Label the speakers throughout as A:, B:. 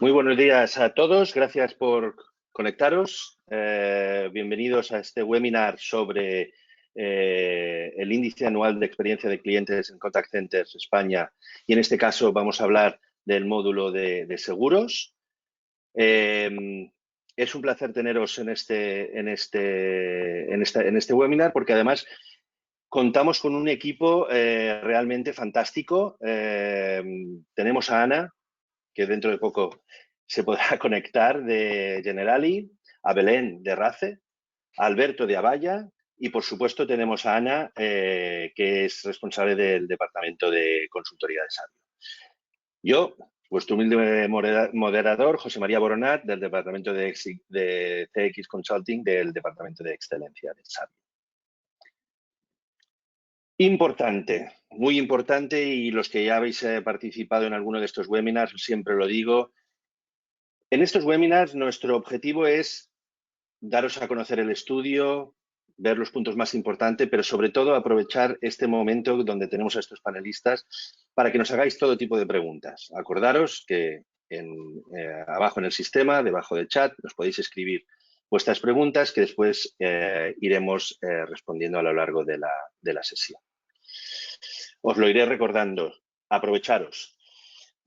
A: Muy buenos días a todos, gracias por conectaros. Bienvenidos a este webinar sobre el índice anual de experiencia de clientes en Contact Centers España, y en este caso vamos a hablar del módulo de seguros. Es un placer teneros en este webinar, porque además contamos con un equipo realmente fantástico. Tenemos a Ana, que dentro de poco se podrá conectar, de Generali, a Belén de RACE, a Alberto de Avaya y, por supuesto, tenemos a Ana, que es responsable del Departamento de Consultoría de Sabio. Yo, vuestro humilde moderador, José María Boronat, del Departamento de CX Consulting, del Departamento de Excelencia de Sabio. Importante, muy importante, y los que ya habéis participado en alguno de estos webinars, siempre lo digo. En estos webinars nuestro objetivo es daros a conocer el estudio, ver los puntos más importantes, pero sobre todo aprovechar este momento donde tenemos a estos panelistas para que nos hagáis todo tipo de preguntas. Acordaros que abajo en el sistema, debajo del chat, nos podéis escribir vuestras preguntas, que después iremos respondiendo a lo largo de la sesión. Os lo iré recordando. Aprovecharos.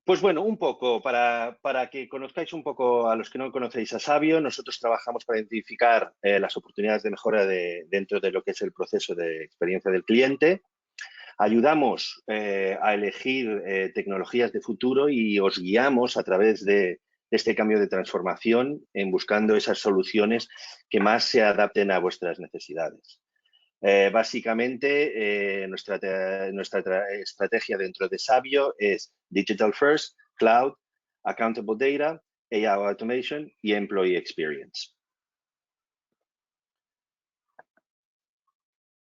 A: Pues bueno, un poco, para que conozcáis un poco a los que no conocéis a Sabio, nosotros trabajamos para identificar las oportunidades de mejora dentro de lo que es el proceso de experiencia del cliente. Ayudamos a elegir tecnologías de futuro y os guiamos a través de este cambio de transformación en buscando esas soluciones que más se adapten a vuestras necesidades. Básicamente, nuestra estrategia dentro de Sabio es Digital First, Cloud, Accountable Data, AI Automation y Employee Experience.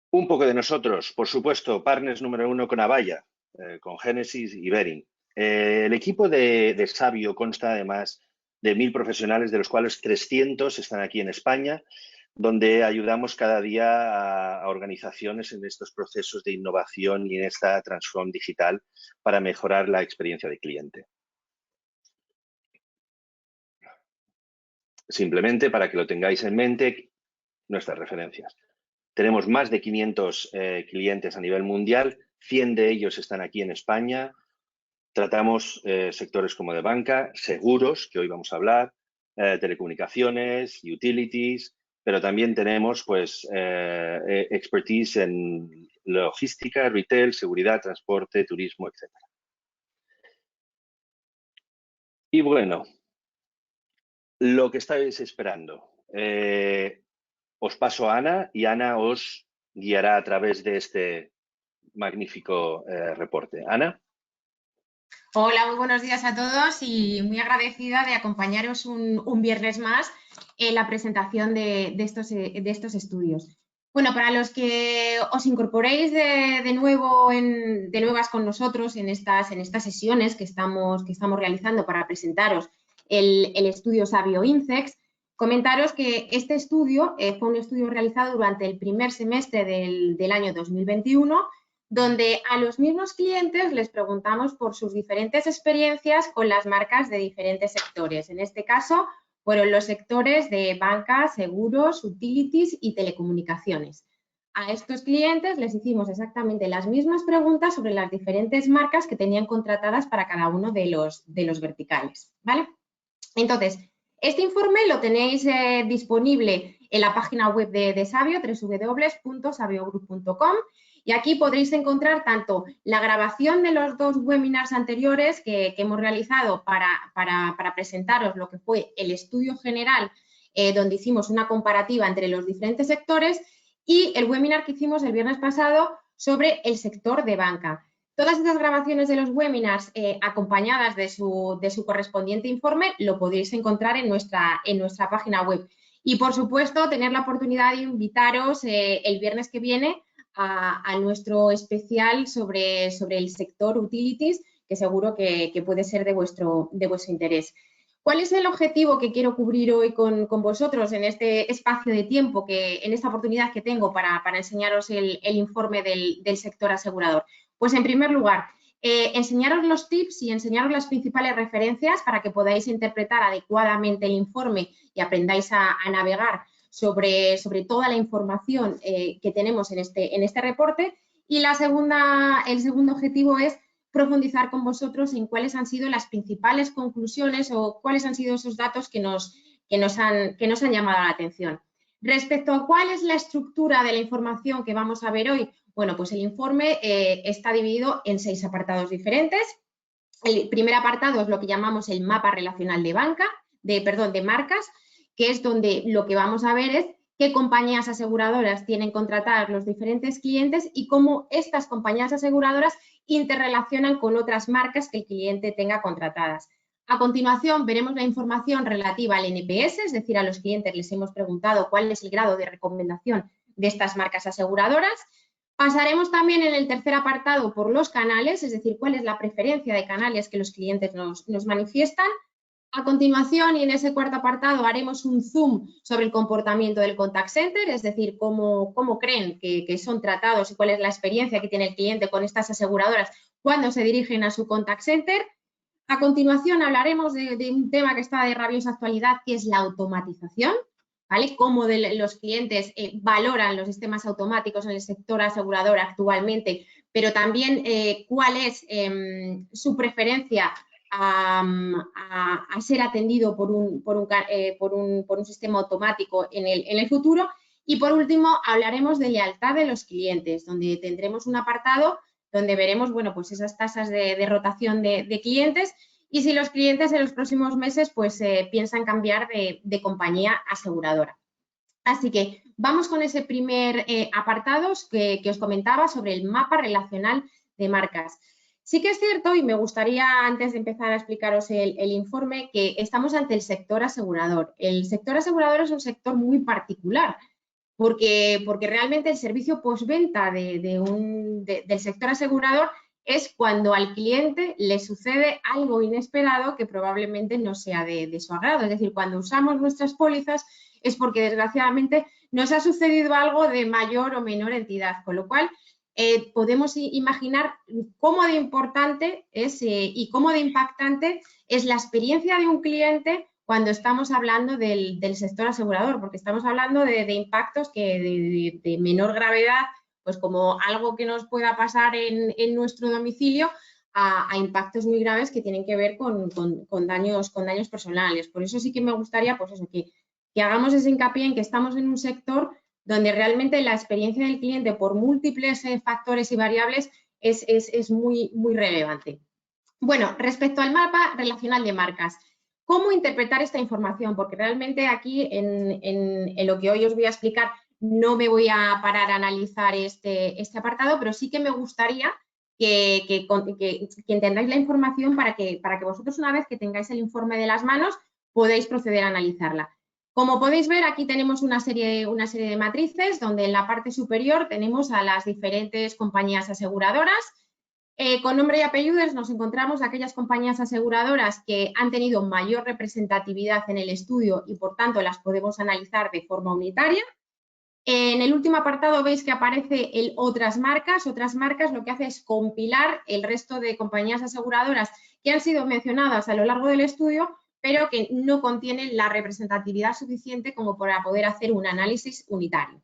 A: Un poco de nosotros, por supuesto, partners número 1 con Avaya, con Genesys y Bering. El equipo de Sabio consta además de 1000 profesionales, de los cuales 300 están aquí en España, donde ayudamos cada día a organizaciones en estos procesos de innovación y en esta transformación digital para mejorar la experiencia de cliente. Simplemente para que lo tengáis en mente, nuestras referencias. Tenemos más de 500 clientes a nivel mundial, 100 de ellos están aquí en España. Tratamos sectores como de banca, seguros, que hoy vamos a hablar, telecomunicaciones, utilities, pero también tenemos pues expertise en logística, retail, seguridad, transporte, turismo, etc. Y bueno, lo que estáis esperando. Os paso a Ana y Ana os guiará a través de este magnífico reporte. Ana.
B: Hola, muy buenos días a todos y muy agradecida de acompañaros un viernes más en la presentación de estos estudios. Bueno, para los que os incorporéis de nuevas con nosotros en estas sesiones que estamos realizando para presentaros el estudio Sabio Incex, comentaros que este estudio fue un estudio realizado durante el primer semestre del año 2021, donde a los mismos clientes les preguntamos por sus diferentes experiencias con las marcas de diferentes sectores. En este caso, fueron los sectores de banca, seguros, utilities y telecomunicaciones. A estos clientes les hicimos exactamente las mismas preguntas sobre las diferentes marcas que tenían contratadas para cada uno de los verticales, ¿vale? Entonces, este informe lo tenéis disponible en la página web de Sabio, www.sabiogroup.com, y aquí podréis encontrar tanto la grabación de los 2 webinars anteriores que hemos realizado para presentaros lo que fue el estudio general, donde hicimos una comparativa entre los diferentes sectores, y el webinar que hicimos el viernes pasado sobre el sector de banca. Todas estas grabaciones de los webinars acompañadas de su correspondiente informe lo podréis encontrar en nuestra página web. Y, por supuesto, tener la oportunidad de invitaros el viernes que viene a nuestro especial sobre el sector utilities, que seguro que puede ser de vuestro interés. ¿Cuál es el objetivo que quiero cubrir hoy con vosotros en este espacio de tiempo, en esta oportunidad que tengo para enseñaros el informe del sector asegurador? Pues, en primer lugar, enseñaros los tips y enseñaros las principales referencias para que podáis interpretar adecuadamente el informe y aprendáis a navegar sobre toda la información que tenemos en este reporte. Y el segundo objetivo es profundizar con vosotros en cuáles han sido las principales conclusiones o cuáles han sido esos datos que nos han llamado la atención. Respecto a cuál es la estructura de la información que vamos a ver hoy, bueno, pues el informe está dividido en 6 apartados diferentes. El primer apartado es lo que llamamos el mapa relacional de marcas, que es donde lo que vamos a ver es qué compañías aseguradoras tienen contratadas los diferentes clientes y cómo estas compañías aseguradoras interrelacionan con otras marcas que el cliente tenga contratadas. A continuación, veremos la información relativa al NPS, es decir, a los clientes les hemos preguntado cuál es el grado de recomendación de estas marcas aseguradoras. Pasaremos también en el tercer apartado por los canales, es decir, cuál es la preferencia de canales que los clientes nos manifiestan. A continuación, y en ese cuarto apartado, haremos un zoom sobre el comportamiento del contact center, es decir, cómo creen que son tratados y cuál es la experiencia que tiene el cliente con estas aseguradoras cuando se dirigen a su contact center. A continuación, hablaremos de un tema que está de rabiosa actualidad, que es la automatización, ¿vale? Cómo los clientes valoran los sistemas automáticos en el sector asegurador actualmente, pero también cuál es su preferencia a ser atendido por un sistema automático en el futuro. Y por último, hablaremos de lealtad de los clientes, donde tendremos un apartado donde veremos, bueno, pues esas tasas de rotación de clientes y si los clientes en los próximos meses pues piensan cambiar de compañía aseguradora. Así que vamos con ese primer apartado que os comentaba sobre el mapa relacional de marcas. Sí que es cierto, y me gustaría antes de empezar a explicaros el informe, que estamos ante el sector asegurador. El sector asegurador es un sector muy particular, porque realmente el servicio postventa del sector asegurador es cuando al cliente le sucede algo inesperado que probablemente no sea de su agrado. Es decir, cuando usamos nuestras pólizas es porque desgraciadamente nos ha sucedido algo de mayor o menor entidad, con lo cual podemos imaginar cómo de importante es y cómo de impactante es la experiencia de un cliente cuando estamos hablando del sector asegurador, porque estamos hablando de impactos que de menor gravedad, pues como algo que nos pueda pasar en nuestro domicilio, a impactos muy graves que tienen que ver con daños personales. Por eso sí que me gustaría, pues eso, que hagamos ese hincapié en que estamos en un sector donde realmente la experiencia del cliente por múltiples factores y variables es muy, muy relevante. Bueno, respecto al mapa relacional de marcas, ¿cómo interpretar esta información? Porque realmente aquí en lo que hoy os voy a explicar no me voy a parar a analizar este apartado, pero sí que me gustaría que entendáis la información para que vosotros, una vez que tengáis el informe de las manos, podáis proceder a analizarla. Como podéis ver, aquí tenemos una serie de matrices donde en la parte superior tenemos a las diferentes compañías aseguradoras. Con nombre y apellidos nos encontramos aquellas compañías aseguradoras que han tenido mayor representatividad en el estudio y, por tanto, las podemos analizar de forma unitaria. En el último apartado veis que aparece el otras marcas. Otras marcas lo que hace es compilar el resto de compañías aseguradoras que han sido mencionadas a lo largo del estudio, pero que no contienen la representatividad suficiente como para poder hacer un análisis unitario.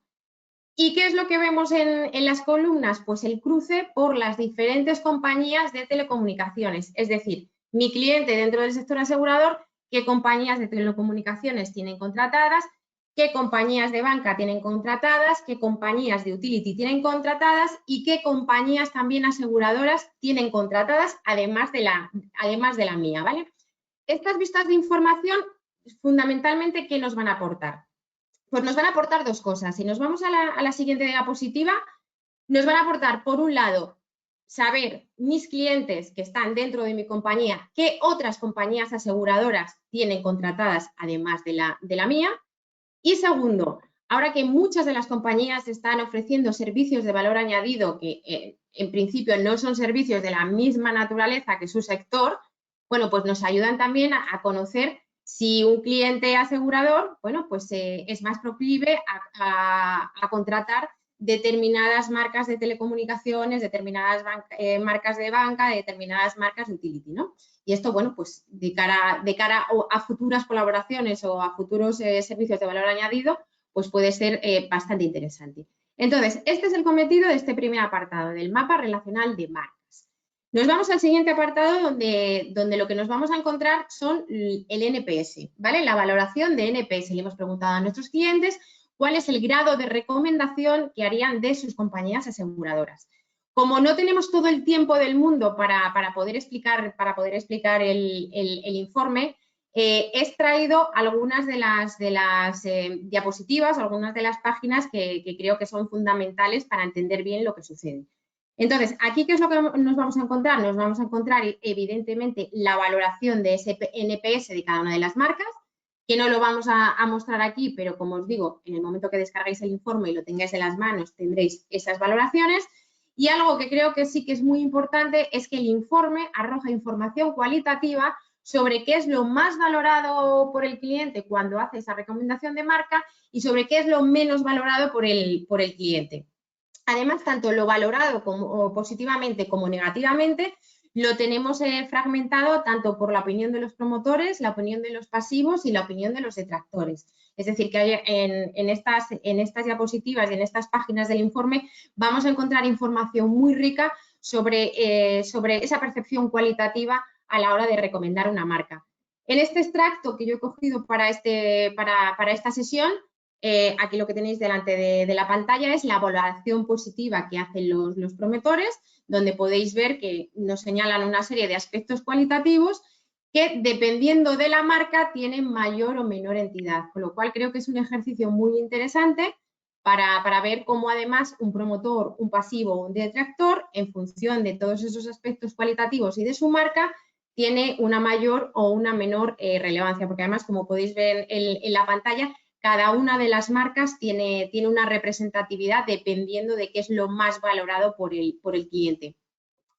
B: ¿Y qué es lo que vemos en las columnas? Pues el cruce por las diferentes compañías de telecomunicaciones. Es decir, mi cliente dentro del sector asegurador, qué compañías de telecomunicaciones tienen contratadas, qué compañías de banca tienen contratadas, qué compañías de utility tienen contratadas y qué compañías también aseguradoras tienen contratadas, además de la mía, ¿vale? Estas vistas de información, fundamentalmente, ¿qué nos van a aportar? Pues nos van a aportar dos cosas. Si nos vamos a la siguiente diapositiva, nos van a aportar, por un lado, saber mis clientes que están dentro de mi compañía, qué otras compañías aseguradoras tienen contratadas además de la mía. Y segundo, ahora que muchas de las compañías están ofreciendo servicios de valor añadido que en principio no son servicios de la misma naturaleza que su sector, bueno, pues nos ayudan también a conocer si un cliente asegurador, bueno, pues es más proclive a contratar determinadas marcas de telecomunicaciones, determinadas marcas de banca, determinadas marcas de utility, ¿no? Y esto, bueno, pues de cara a futuras colaboraciones o a futuros servicios de valor añadido, pues puede ser bastante interesante. Entonces, este es el cometido de este primer apartado, del mapa relacional de marcas. Nos vamos al siguiente apartado donde lo que nos vamos a encontrar son el NPS, ¿vale? La valoración de NPS. Le hemos preguntado a nuestros clientes cuál es el grado de recomendación que harían de sus compañías aseguradoras. Como no tenemos todo el tiempo del mundo para poder explicar el informe, he extraído algunas de las diapositivas, algunas de las páginas que creo que son fundamentales para entender bien lo que sucede. Entonces, aquí, ¿qué es lo que nos vamos a encontrar? Nos vamos a encontrar, evidentemente, la valoración de ese NPS de cada una de las marcas, que no lo vamos a mostrar aquí, pero como os digo, en el momento que descarguéis el informe y lo tengáis en las manos, tendréis esas valoraciones. Y algo que creo que sí que es muy importante es que el informe arroja información cualitativa sobre qué es lo más valorado por el cliente cuando hace esa recomendación de marca y sobre qué es lo menos valorado por el cliente. Además, tanto lo valorado como positivamente como negativamente lo tenemos fragmentado tanto por la opinión de los promotores, la opinión de los pasivos y la opinión de los detractores. Es decir, que hay en estas diapositivas y en estas páginas del informe vamos a encontrar información muy rica sobre esa percepción cualitativa a la hora de recomendar una marca. En este extracto que yo he cogido para esta sesión, aquí lo que tenéis delante de la pantalla es la valoración positiva que hacen los promotores, donde podéis ver que nos señalan una serie de aspectos cualitativos que, dependiendo de la marca, tienen mayor o menor entidad, con lo cual creo que es un ejercicio muy interesante para ver cómo además un promotor, un pasivo o un detractor, en función de todos esos aspectos cualitativos y de su marca, tiene una mayor o una menor relevancia, porque además, como podéis ver en la pantalla, cada una de las marcas tiene una representatividad dependiendo de qué es lo más valorado por el cliente.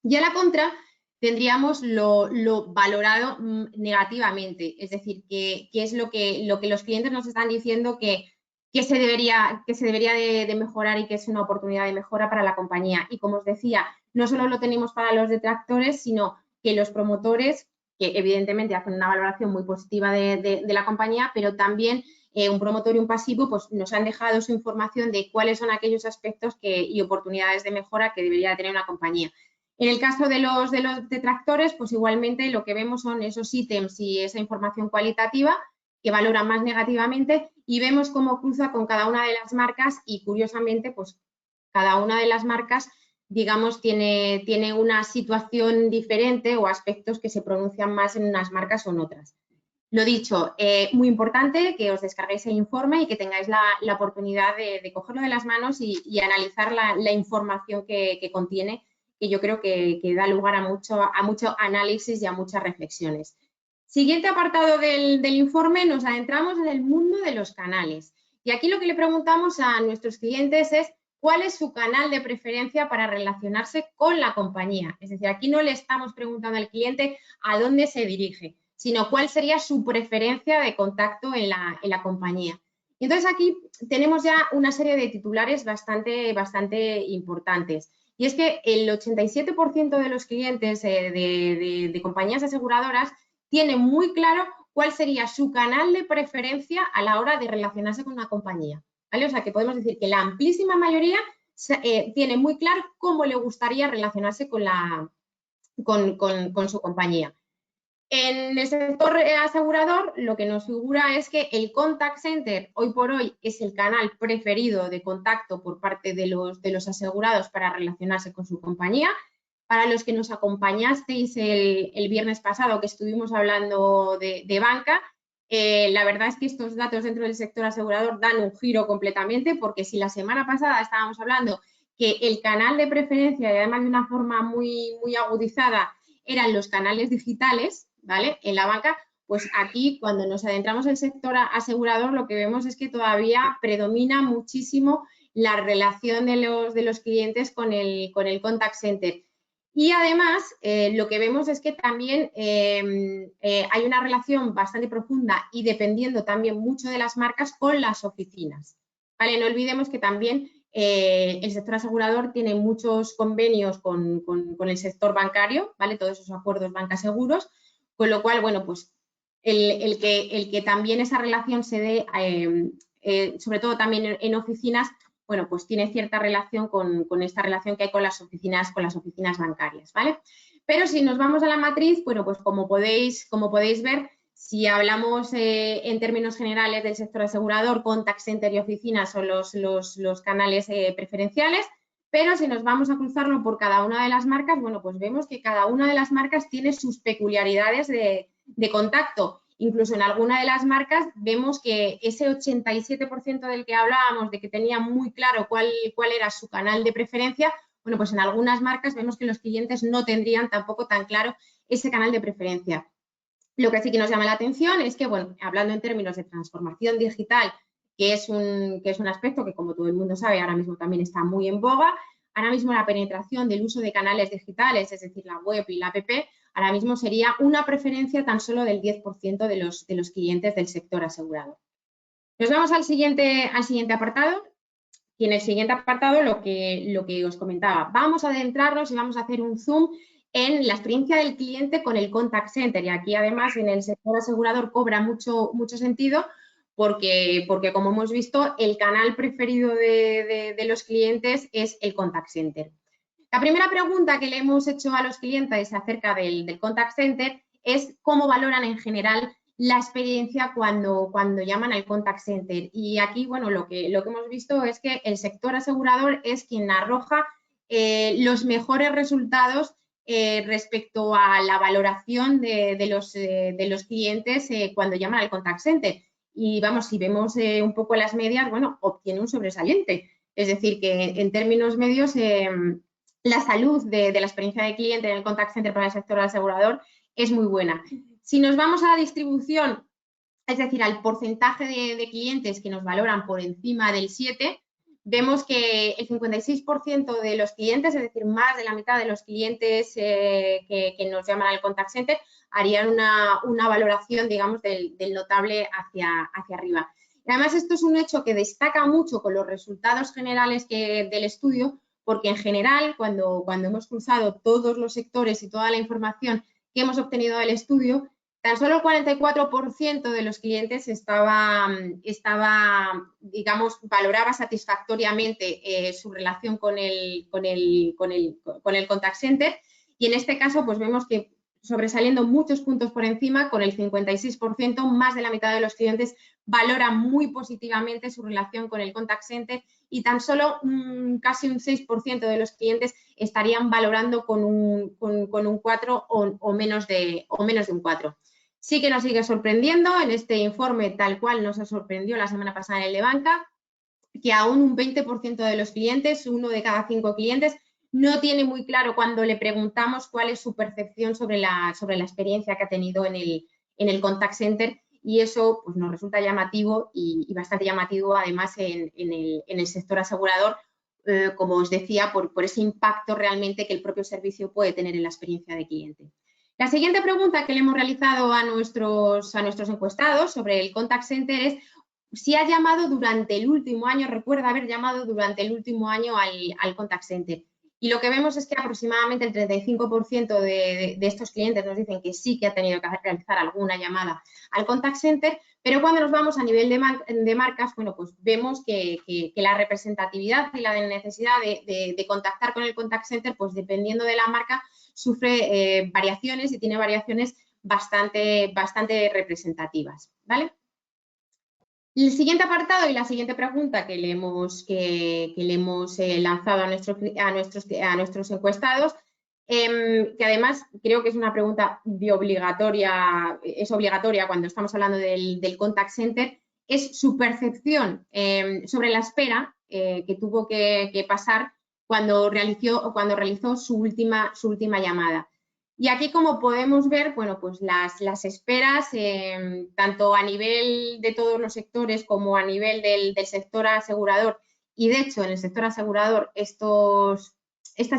B: Y a la contra tendríamos lo valorado negativamente, es decir, qué es lo que los clientes nos están diciendo que se debería de mejorar y que es una oportunidad de mejora para la compañía. Y como os decía, no solo lo tenemos para los detractores, sino que los promotores, que evidentemente hacen una valoración muy positiva de la compañía, pero también un promotor y un pasivo pues nos han dejado su información de cuáles son aquellos aspectos y oportunidades de mejora que debería tener una compañía. En el caso de los detractores, pues igualmente lo que vemos son esos ítems y esa información cualitativa que valoran más negativamente y vemos cómo cruza con cada una de las marcas y, curiosamente, pues cada una de las marcas, digamos, tiene una situación diferente o aspectos que se pronuncian más en unas marcas o en otras. Lo dicho, muy importante que os descarguéis el informe y que tengáis la oportunidad de cogerlo de las manos y analizar la información que contiene, que yo creo que da lugar a mucho análisis y a muchas reflexiones. Siguiente apartado del informe, nos adentramos en el mundo de los canales. Y aquí lo que le preguntamos a nuestros clientes es cuál es su canal de preferencia para relacionarse con la compañía. Es decir, aquí no le estamos preguntando al cliente a dónde se dirige, sino cuál sería su preferencia de contacto en la compañía. Y entonces aquí tenemos ya una serie de titulares bastante importantes. Y es que el 87% de los clientes de compañías aseguradoras tienen muy claro cuál sería su canal de preferencia a la hora de relacionarse con una compañía, ¿vale? O sea, que podemos decir que la amplísima mayoría tiene muy claro cómo le gustaría relacionarse con su compañía. En el sector asegurador, lo que nos figura es que el contact center hoy por hoy es el canal preferido de contacto por parte de los asegurados para relacionarse con su compañía. Para los que nos acompañasteis el viernes pasado, que estuvimos hablando de banca, la verdad es que estos datos dentro del sector asegurador dan un giro completamente, porque si la semana pasada estábamos hablando que el canal de preferencia, y además de una forma muy agudizada, eran los canales digitales, ¿vale? En la banca, pues aquí cuando nos adentramos en el sector asegurador lo que vemos es que todavía predomina muchísimo la relación de los clientes con el contact center. Y además lo que vemos es que también hay una relación bastante profunda y dependiendo también mucho de las marcas con las oficinas, ¿vale? No olvidemos que también el sector asegurador tiene muchos convenios con el sector bancario, ¿vale? Todos esos acuerdos banca-seguros, con lo cual, bueno, pues el que también esa relación se dé, sobre todo también en oficinas, bueno, pues tiene cierta relación con esta relación que hay con las oficinas bancarias, ¿vale? Pero si nos vamos a la matriz, bueno, pues como podéis ver, si hablamos en términos generales del sector asegurador, contact center y oficinas son los canales preferenciales, pero si nos vamos a cruzarlo por cada una de las marcas, bueno, pues vemos que cada una de las marcas tiene sus peculiaridades de contacto. Incluso en alguna de las marcas vemos que ese 87% del que hablábamos, de que tenía muy claro cuál era su canal de preferencia, bueno, pues en algunas marcas vemos que los clientes no tendrían tampoco tan claro ese canal de preferencia. Lo que sí que nos llama la atención es que, bueno, hablando en términos de transformación digital, que es un aspecto que, como todo el mundo sabe, ahora mismo también está muy en boga, ahora mismo la penetración del uso de canales digitales, es decir, la web y la app, ahora mismo sería una preferencia tan solo del 10% de los clientes del sector asegurador. Nos vamos al siguiente apartado. Y en el siguiente apartado lo que os comentaba, vamos a adentrarnos y vamos a hacer un zoom en la experiencia del cliente con el contact center. Y aquí además en el sector asegurador cobra mucho sentido porque como hemos visto, el canal preferido de los clientes es el contact center. La primera pregunta que le hemos hecho a los clientes acerca del contact center es cómo valoran en general la experiencia cuando llaman al contact center. Y aquí, bueno, lo que hemos visto es que el sector asegurador es quien arroja los mejores resultados respecto a la valoración de los clientes cuando llaman al contact center. Y vamos, si vemos un poco las medias, bueno, obtiene un sobresaliente. Es decir, que en términos medios la salud de la experiencia de cliente en el contact center para el sector asegurador es muy buena. Si nos vamos a la distribución, es decir, al porcentaje de clientes que nos valoran por encima del 7, vemos que el 56% de los clientes, es decir, más de la mitad de los clientes que nos llaman al contact center, harían una valoración, digamos, del notable hacia arriba. Y además, esto es un hecho que destaca mucho con los resultados generales del estudio, porque en general, cuando hemos cruzado todos los sectores y toda la información que hemos obtenido del estudio, tan solo el 44% de los clientes digamos, valoraba satisfactoriamente su relación con el contact center, y en este caso pues vemos que sobresaliendo muchos puntos por encima, con el 56%, más de la mitad de los clientes valora muy positivamente su relación con el contact center, y tan solo casi un 6% de los clientes estarían valorando con un 4 o menos de un 4. Sí que nos sigue sorprendiendo en este informe, tal cual nos sorprendió la semana pasada en el de banca, que aún un 20% de los clientes, 1 de cada 5 clientes, no tiene muy claro cuando le preguntamos cuál es su percepción sobre la experiencia que ha tenido en el contact center, y eso pues, nos resulta llamativo y bastante llamativo además en el sector asegurador, como os decía, por ese impacto realmente que el propio servicio puede tener en la experiencia de cliente. La siguiente pregunta que le hemos realizado a nuestros encuestados sobre el contact center es si ha llamado durante el último año, recuerda haber llamado durante el último año al contact center. Y lo que vemos es que aproximadamente el 35% de estos clientes nos dicen que sí que ha tenido que realizar alguna llamada al contact center, pero cuando nos vamos a nivel de marcas, bueno, pues vemos que la representatividad y la necesidad de contactar con el contact center, pues dependiendo de la marca, sufre variaciones y tiene variaciones bastante representativas, ¿vale? El siguiente apartado y la siguiente pregunta que le hemos lanzado a nuestros encuestados, que además creo que es una pregunta es obligatoria cuando estamos hablando del contact center, es su percepción sobre la espera que tuvo que pasar cuando realizó su última llamada. Y aquí, como podemos ver, bueno, pues las esperas, tanto a nivel de todos los sectores como a nivel del sector asegurador, y de hecho en el sector asegurador estas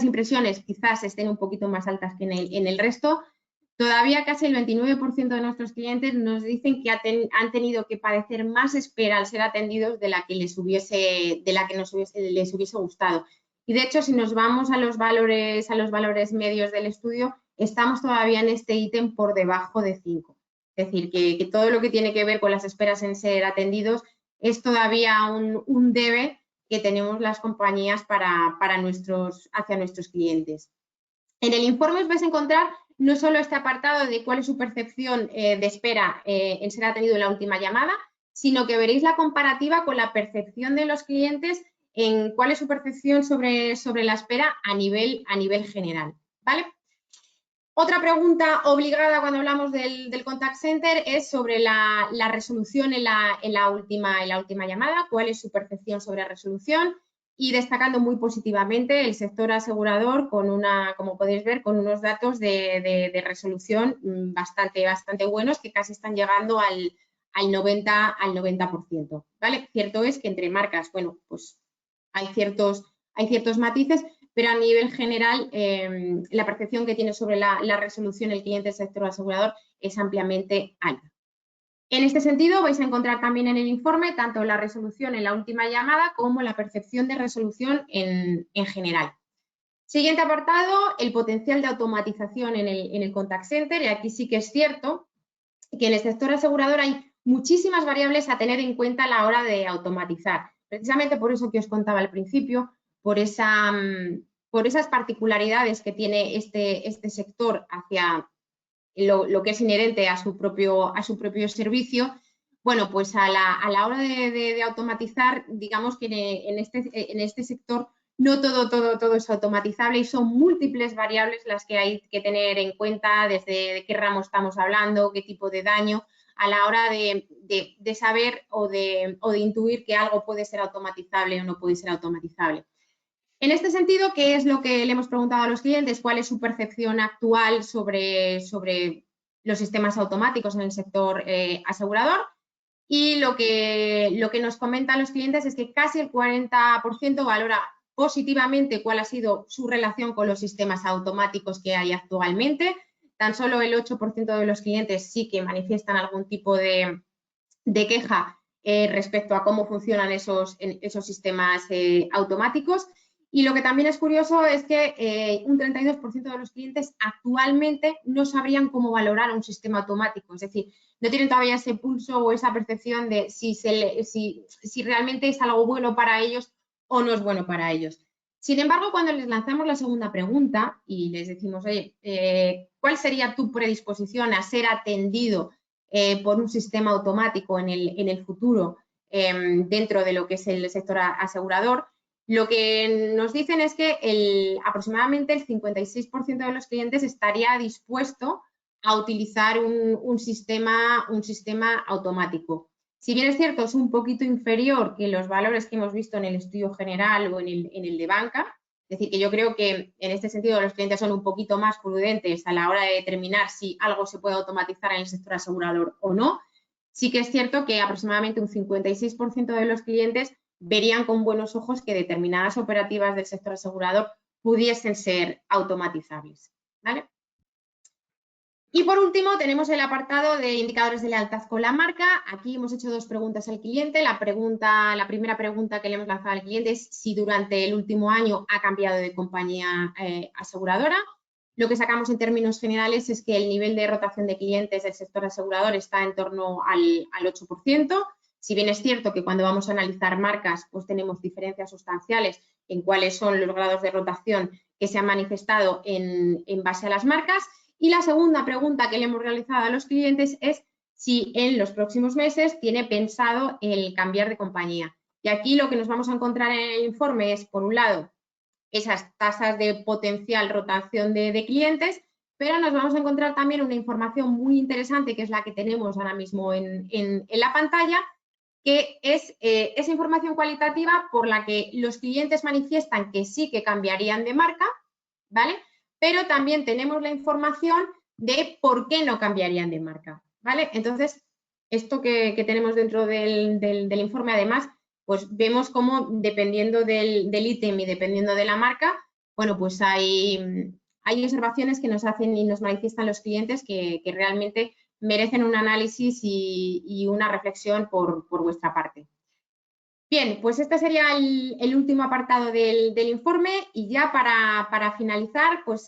B: impresiones quizás estén un poquito más altas que en el resto, todavía casi el 29% de nuestros clientes nos dicen que han tenido que padecer más espera al ser atendidos de la que les hubiese gustado. Y de hecho, si nos vamos a los valores medios del estudio, estamos todavía en este ítem por debajo de 5. Es decir, que todo lo que tiene que ver con las esperas en ser atendidos es todavía un debe que tenemos las compañías hacia nuestros clientes. En el informe os vais a encontrar no solo este apartado de cuál es su percepción de espera en ser atendido en la última llamada, sino que veréis la comparativa con la percepción de los clientes en cuál es su percepción sobre la espera a nivel general, ¿vale? Otra pregunta obligada cuando hablamos del contact center es sobre la resolución en la última llamada, cuál es su percepción sobre resolución, y destacando muy positivamente el sector asegurador como podéis ver, con unos datos de resolución bastante buenos que casi están llegando al 90%, ¿vale? Cierto es que entre marcas, bueno, pues hay ciertos matices, pero a nivel general la percepción que tiene sobre la resolución el cliente del sector asegurador es ampliamente alta. En este sentido, vais a encontrar también en el informe tanto la resolución en la última llamada como la percepción de resolución en general. Siguiente apartado, el potencial de automatización en el contact center. Y aquí sí que es cierto que en el sector asegurador hay muchísimas variables a tener en cuenta a la hora de automatizar. Precisamente por eso que os contaba al principio, por esas particularidades que tiene este sector hacia lo que es inherente a su propio servicio. Bueno, pues a la hora de automatizar, digamos que en este sector no todo es automatizable y son múltiples variables las que hay que tener en cuenta, desde de qué ramo estamos hablando, qué tipo de daño, a la hora de saber o de intuir que algo puede ser automatizable o no puede ser automatizable. En este sentido, ¿qué es lo que le hemos preguntado a los clientes? ¿Cuál es su percepción actual sobre los sistemas automáticos en el sector asegurador? Y lo que nos comentan los clientes es que casi el 40% valora positivamente cuál ha sido su relación con los sistemas automáticos que hay actualmente. Tan solo el 8% de los clientes sí que manifiestan algún tipo de queja respecto a cómo funcionan esos sistemas automáticos. Y lo que también es curioso es que un 32% de los clientes actualmente no sabrían cómo valorar un sistema automático, es decir, no tienen todavía ese pulso o esa percepción de si realmente es algo bueno para ellos o no es bueno para ellos. Sin embargo, cuando les lanzamos la segunda pregunta y les decimos, oye, ¿cuál sería tu predisposición a ser atendido por un sistema automático en el futuro dentro de lo que es el sector asegurador? Lo que nos dicen es que aproximadamente el 56% de los clientes estaría dispuesto a utilizar un sistema automático. Si bien es cierto, es un poquito inferior que los valores que hemos visto en el estudio general o en el de banca. Es decir, que yo creo que en este sentido los clientes son un poquito más prudentes a la hora de determinar si algo se puede automatizar en el sector asegurador o no. Sí que es cierto que aproximadamente un 56% de los clientes verían con buenos ojos que determinadas operativas del sector asegurador pudiesen ser automatizables, ¿vale? Y por último tenemos el apartado de indicadores de lealtad con la marca. Aquí hemos hecho dos preguntas al cliente. La primera pregunta que le hemos lanzado al cliente es si durante el último año ha cambiado de compañía aseguradora. Lo que sacamos en términos generales es que el nivel de rotación de clientes del sector asegurador está en torno al 8%. Si bien es cierto que cuando vamos a analizar marcas, pues tenemos diferencias sustanciales en cuáles son los grados de rotación que se han manifestado en base a las marcas. Y la segunda pregunta que le hemos realizado a los clientes es si en los próximos meses tiene pensado el cambiar de compañía. Y aquí lo que nos vamos a encontrar en el informe es, por un lado, esas tasas de potencial rotación de clientes, pero nos vamos a encontrar también una información muy interesante, que es la que tenemos ahora mismo en la pantalla, que es esa información cualitativa por la que los clientes manifiestan que sí que cambiarían de marca, ¿vale? Pero también tenemos la información de por qué no cambiarían de marca, ¿vale? Entonces, esto que tenemos dentro del informe, además, pues vemos cómo dependiendo del ítem y dependiendo de la marca, bueno, pues hay hay observaciones que nos hacen y nos manifiestan los clientes que realmente merecen un análisis y una reflexión por vuestra parte. Bien, pues este sería el último apartado del informe y ya para finalizar, pues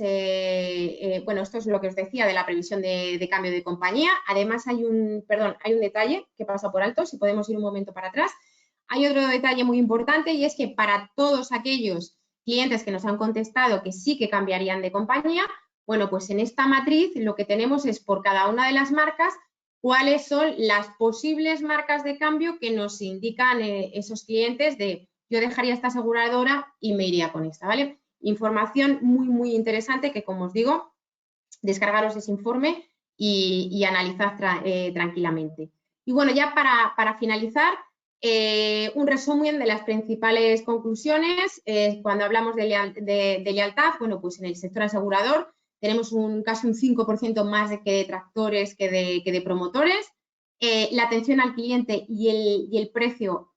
B: bueno, esto es lo que os decía de la previsión de cambio de compañía. Además hay un detalle que pasa por alto, si podemos ir un momento para atrás. Hay otro detalle muy importante y es que para todos aquellos clientes que nos han contestado que sí que cambiarían de compañía, bueno, pues en esta matriz lo que tenemos es por cada una de las marcas cuáles son las posibles marcas de cambio que nos indican esos clientes de yo dejaría esta aseguradora y me iría con esta, ¿vale? Información muy, muy interesante que, como os digo, descargaros ese informe y analizad tranquilamente. Y bueno, ya para finalizar, un resumen de las principales conclusiones. Cuando hablamos de lealtad, bueno, pues en el sector asegurador tenemos casi un 5% más de detractores que de promotores. La atención al cliente y el precio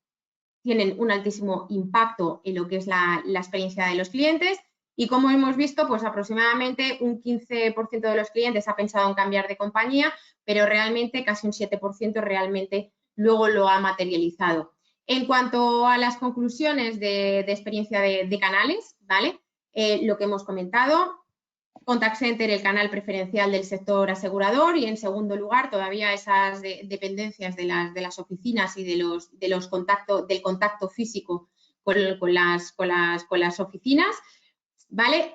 B: tienen un altísimo impacto en lo que es la experiencia de los clientes. Y como hemos visto, pues aproximadamente un 15% de los clientes ha pensado en cambiar de compañía, pero realmente casi un 7% realmente luego lo ha materializado. En cuanto a las conclusiones de experiencia de canales, ¿vale? Lo que hemos comentado, Contact Center, el canal preferencial del sector asegurador, y en segundo lugar todavía esas dependencias de las oficinas y del contacto físico con las oficinas, ¿vale?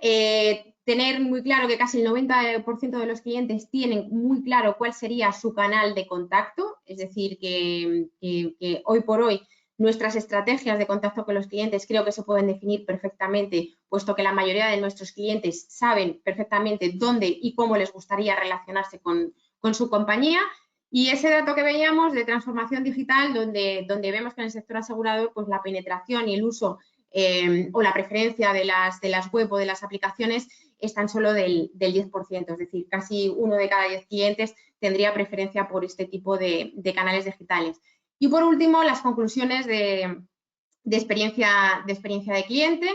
B: Tener muy claro que casi el 90% de los clientes tienen muy claro cuál sería su canal de contacto, es decir, que hoy por hoy nuestras estrategias de contacto con los clientes creo que se pueden definir perfectamente, puesto que la mayoría de nuestros clientes saben perfectamente dónde y cómo les gustaría relacionarse con su compañía. Y ese dato que veíamos de transformación digital, donde vemos que en el sector asegurador pues la penetración y el uso o la preferencia de las web o de las aplicaciones es tan solo del 10%, es decir, casi 1 de cada 10 clientes tendría preferencia por este tipo de canales digitales. Y por último, las conclusiones de experiencia de cliente,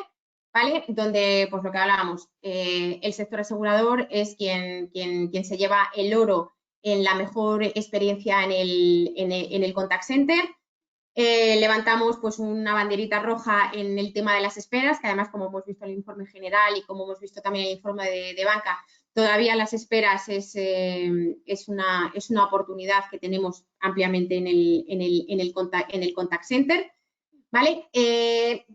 B: ¿vale? Donde, pues lo que hablábamos, el sector asegurador es quien se lleva el oro en la mejor experiencia en el contact center. Levantamos pues una banderita roja en el tema de las esperas, que además, como hemos visto en el informe general y como hemos visto también en el informe de banca, todavía las esperas es una oportunidad que tenemos ampliamente en el contact center, ¿vale?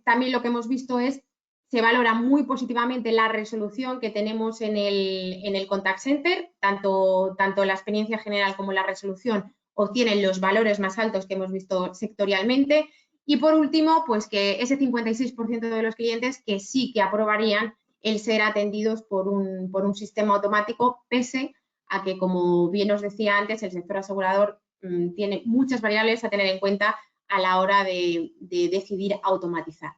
B: También lo que hemos visto es se valora muy positivamente la resolución que tenemos en el contact center, tanto la experiencia general como la resolución obtienen los valores más altos que hemos visto sectorialmente. Y por último, pues que ese 56% de los clientes que sí que aprobarían el ser atendidos por un sistema automático, pese a que, como bien os decía antes, el sector asegurador tiene muchas variables a tener en cuenta a la hora de decidir automatizar.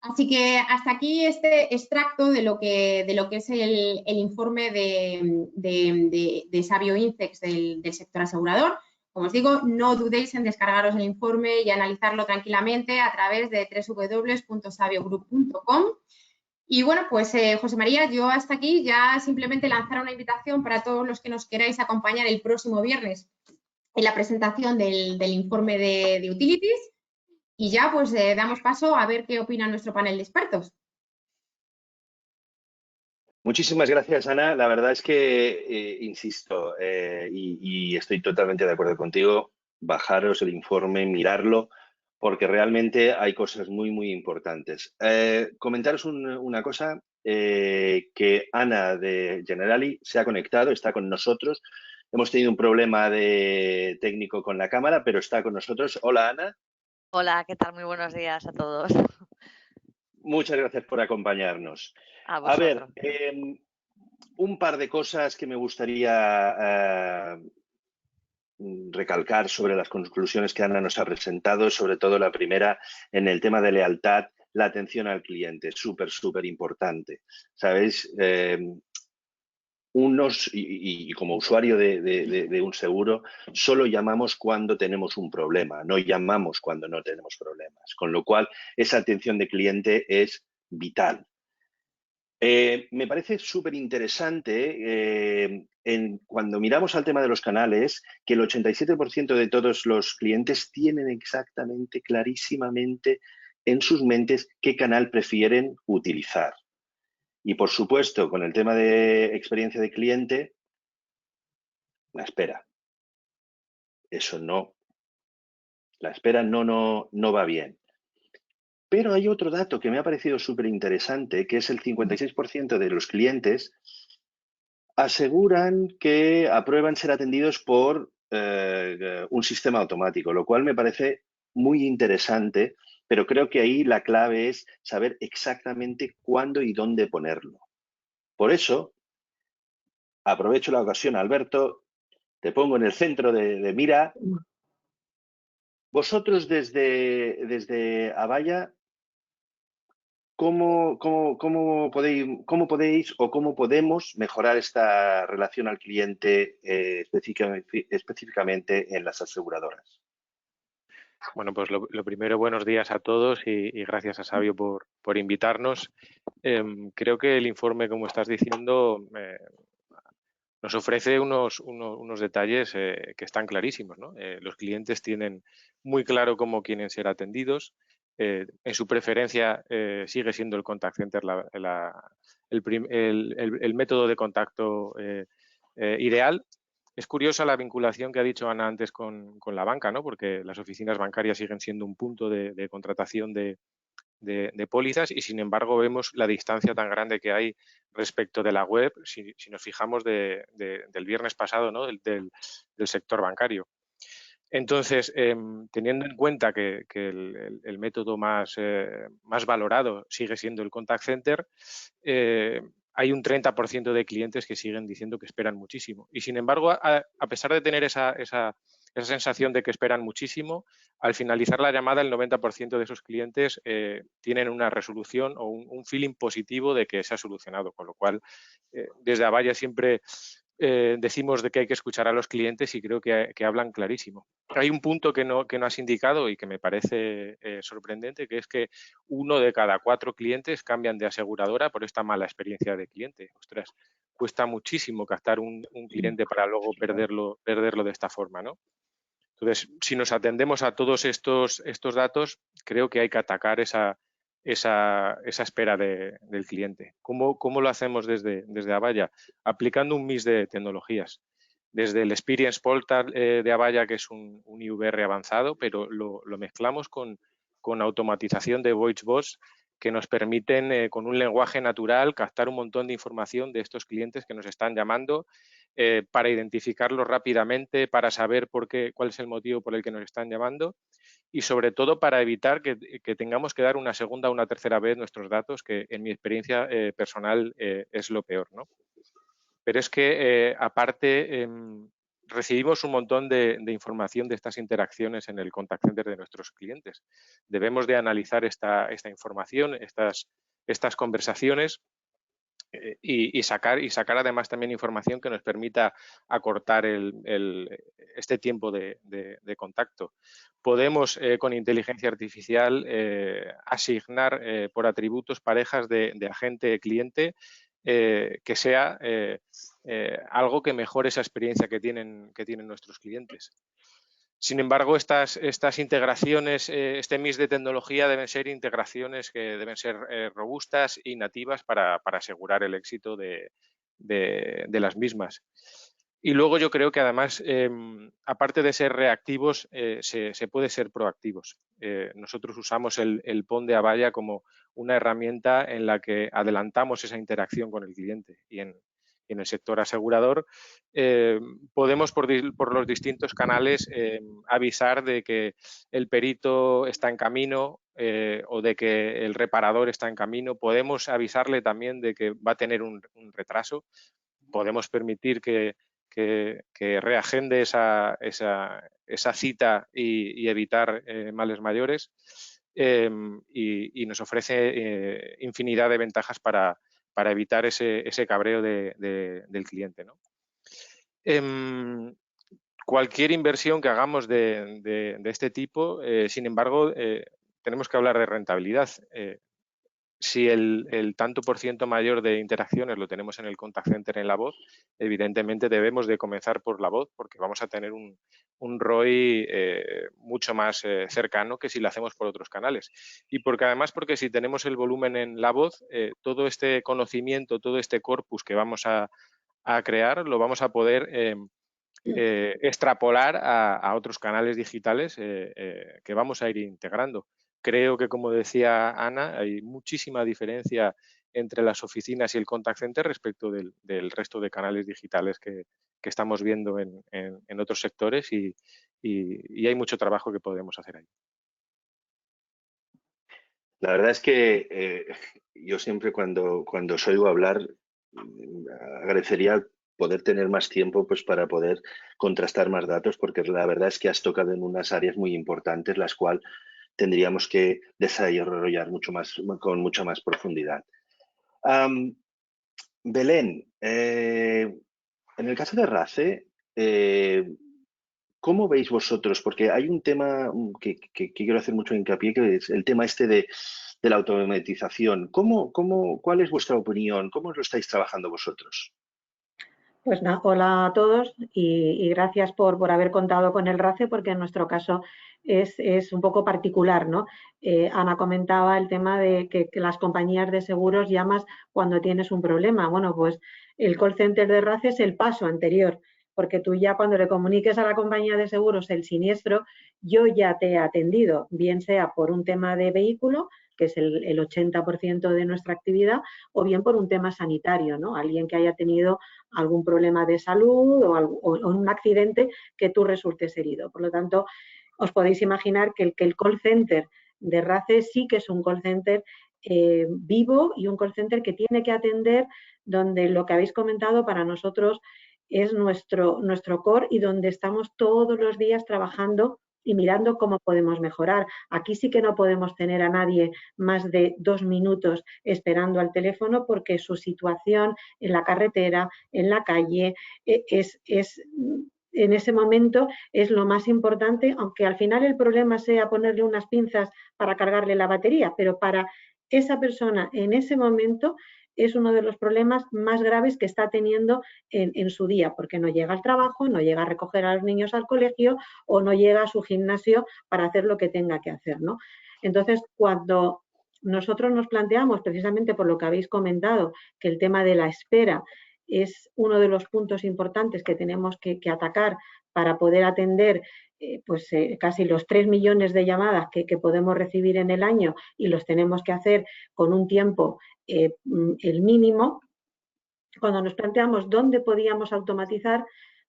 B: Así que hasta aquí este extracto de lo que es el informe de Savio Incex del sector asegurador. Como os digo, no dudéis en descargaros el informe y analizarlo tranquilamente a través de www.saviogroup.com. Y bueno, pues José María, yo hasta aquí ya simplemente lanzar una invitación para todos los que nos queráis acompañar el próximo viernes en la presentación del informe de Utilities. Y ya pues damos paso a ver qué opina nuestro panel de expertos.
A: Muchísimas gracias, Ana. La verdad es que, insisto, y estoy totalmente de acuerdo contigo, bajaros el informe, mirarlo, porque realmente hay cosas muy, muy importantes. Comentaros una cosa, que Ana de Generali se ha conectado, está con nosotros. Hemos tenido un problema técnico con la cámara, pero está con nosotros. Hola, Ana.
C: Hola, ¿qué tal? Muy buenos días a todos.
A: Muchas gracias por acompañarnos.
C: A
A: ver,
C: vosotros.
A: un par de cosas que me gustaría recalcar sobre las conclusiones que Ana nos ha presentado, sobre todo la primera en el tema de lealtad, la atención al cliente, súper, súper importante. ¿Sabéis? Y como usuario de un seguro, solo llamamos cuando tenemos un problema, no llamamos cuando no tenemos problemas. Con lo cual, esa atención de cliente es vital. Me parece súper interesante cuando miramos al tema de los canales, que el 87% de todos los clientes tienen exactamente, clarísimamente en sus mentes qué canal prefieren utilizar. Y por supuesto, con el tema de experiencia de cliente, la espera. Eso no, la espera no va bien. Pero hay otro dato que me ha parecido súper interesante, que es el 56% de los clientes aseguran que aprueban ser atendidos por un sistema automático, lo cual me parece muy interesante, pero creo que ahí la clave es saber exactamente cuándo y dónde ponerlo. Por eso, aprovecho la ocasión, Alberto, te pongo en el centro de mira. Vosotros desde Avaya, ¿cómo podéis o cómo podemos mejorar esta relación al cliente específicamente en las aseguradoras?
D: Bueno, pues lo primero, buenos días a todos y gracias a Sabio por invitarnos. Creo que el informe, como estás diciendo, nos ofrece unos detalles que están clarísimos, ¿no? Los clientes tienen muy claro cómo quieren ser atendidos. En su preferencia sigue siendo el contact center el método de contacto ideal. Es curiosa la vinculación que ha dicho Ana antes con la banca, ¿no? Porque las oficinas bancarias siguen siendo un punto de contratación de pólizas y, sin embargo, vemos la distancia tan grande que hay respecto de la web, si nos fijamos del viernes pasado, ¿no? del sector bancario. Entonces, teniendo en cuenta que el método más valorado sigue siendo el contact center, hay un 30% de clientes que siguen diciendo que esperan muchísimo. Y, sin embargo, a pesar de tener esa sensación de que esperan muchísimo, al finalizar la llamada, el 90% de esos clientes tienen una resolución o un feeling positivo de que se ha solucionado, con lo cual, desde Avaya siempre decimos de que hay que escuchar a los clientes y creo que hablan clarísimo. Hay un punto que no has indicado y que me parece sorprendente, que es que 1 de cada 4 clientes cambian de aseguradora por esta mala experiencia de cliente. Ostras, cuesta muchísimo captar un cliente para luego perderlo de esta forma, ¿no? Entonces, si nos atendemos a todos estos datos, creo que hay que atacar esa espera del cliente. ¿Cómo lo hacemos desde Avaya? Aplicando un mix de tecnologías. Desde el Experience Portal de Avaya, que es un IVR avanzado, pero lo mezclamos con automatización de voice bots que nos permiten, con un lenguaje natural, captar un montón de información de estos clientes que nos están llamando para identificarlos rápidamente, para saber cuál es el motivo por el que nos están llamando y, sobre todo, para evitar que tengamos que dar una segunda o una tercera vez nuestros datos, que en mi experiencia personal es lo peor, ¿no? Pero es que, aparte, recibimos un montón de información de estas interacciones en el contact center de nuestros clientes. Debemos de analizar esta información, estas conversaciones y sacar además también información que nos permita acortar este tiempo de contacto. Podemos, con inteligencia artificial, asignar por atributos parejas de agente-cliente que sea algo que mejore esa experiencia que tienen nuestros clientes. Sin embargo, estas integraciones, este mix de tecnología deben ser integraciones que deben ser robustas y nativas para asegurar el éxito de las mismas. Y luego yo creo que, además, aparte de ser reactivos, se puede ser proactivos. Nosotros usamos el PON de Avaya como una herramienta en la que adelantamos esa interacción con el cliente y en el sector asegurador podemos por los distintos canales avisar de que el perito está en camino o de que el reparador está en camino. Podemos avisarle también de que va a tener un retraso. Podemos permitir que reagende esa cita y evitar males mayores y nos ofrece infinidad de ventajas para evitar ese cabreo del cliente, ¿no? Cualquier inversión que hagamos de este tipo, sin embargo, tenemos que hablar de rentabilidad. si el tanto por ciento mayor de interacciones lo tenemos en el contact center en la voz, evidentemente debemos de comenzar por la voz porque vamos a tener un ROI mucho más cercano que si lo hacemos por otros canales. Y porque además, porque si tenemos el volumen en la voz, todo este conocimiento, todo este corpus que vamos a crear, lo vamos a poder extrapolar a otros canales digitales que vamos a ir integrando. Creo que, como decía Ana, hay muchísima diferencia entre las oficinas y el contact center respecto del resto de canales digitales que estamos viendo en otros sectores y hay mucho trabajo que podemos hacer ahí.
A: La verdad es que yo siempre cuando os oigo hablar agradecería poder tener más tiempo pues, para poder contrastar más datos, porque la verdad es que has tocado en unas áreas muy importantes, las cuales tendríamos que desarrollar con mucha más profundidad. Belén, en el caso de RACE, ¿cómo veis vosotros? Porque hay un tema que quiero hacer mucho hincapié, que es el tema este de la automatización. ¿Cuál es vuestra opinión? ¿Cómo lo estáis trabajando vosotros?
E: Pues nada, hola a todos y gracias por haber contado con el RACE, porque en nuestro caso es un poco particular, ¿no? Ana comentaba el tema de que las compañías de seguros llamas cuando tienes un problema. Bueno, pues el call center de RACE es el paso anterior, porque tú ya cuando le comuniques a la compañía de seguros el siniestro, yo ya te he atendido, bien sea por un tema de vehículo, que es el 80% de nuestra actividad, o bien por un tema sanitario, ¿no? Alguien que haya tenido algún problema de salud o un accidente que tú resultes herido. Por lo tanto, os podéis imaginar que el call center de RACE sí que es un call center vivo y un call center que tiene que atender, donde lo que habéis comentado para nosotros es nuestro core y donde estamos todos los días trabajando y mirando cómo podemos mejorar. Aquí sí que no podemos tener a nadie más de 2 minutos esperando al teléfono, porque su situación en la carretera, en la calle, en ese momento es lo más importante, aunque al final el problema sea ponerle unas pinzas para cargarle la batería, pero para esa persona en ese momento es uno de los problemas más graves que está teniendo en su día, porque no llega al trabajo, no llega a recoger a los niños al colegio o no llega a su gimnasio para hacer lo que tenga que hacer, ¿no? Entonces, cuando nosotros nos planteamos, precisamente por lo que habéis comentado, que el tema de la espera es uno de los puntos importantes que tenemos que atacar para poder atender casi los 3 millones de llamadas que podemos recibir en el año, y los tenemos que hacer con un tiempo el mínimo. Cuando nos planteamos dónde podíamos automatizar,